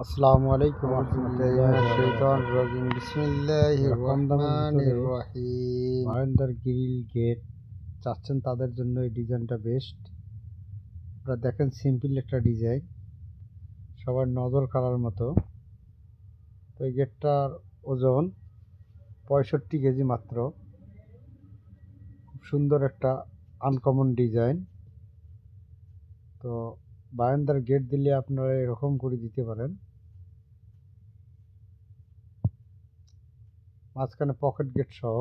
আসসালামু আলাইকুম বিসমিল্লাহির রহমানির রহিম। বারান্দার গ্রিল গেট চাচ্ছেন তাদের জন্য এই ডিজাইনটা বেস্ট। আপনারা দেখেন, সিম্পল একটা ডিজাইন, সবার নজর কাড়ার মতো। তো এই গেটটার ওজন 65 কেজি মাত্র। খুব সুন্দর একটা আনকমন ডিজাইন। তো বারান্দার গেট দিলে আপনারা এরকম করে দিতে পারেন। মাঝখানে পকেট গেট সহ